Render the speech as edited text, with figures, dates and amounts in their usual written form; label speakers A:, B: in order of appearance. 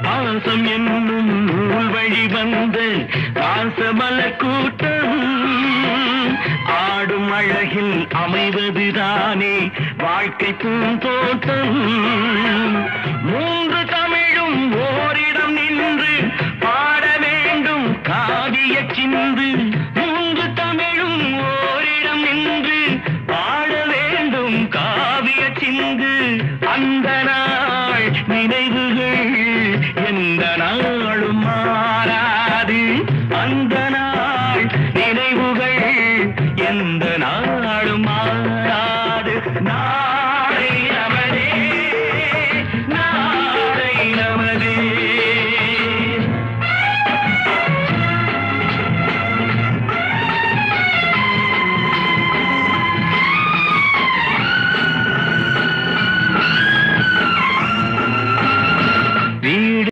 A: பாசம் என்னும் நூல் வழி வந்த பாசமலர் கூட்டம் ஆடும் அழகில் அமைவதுதானே வாழ்க்கை பூந்தோட்டம். மூன்று தமிழும் ஓரிடம் நின்று பாட வேண்டும் காவிய சிந்து. மூன்று தமிழும் ஓரிடம் நின்று பாட வேண்டும் காவிய சிந்து. அந்த நாள் நினைவுகள் எந்த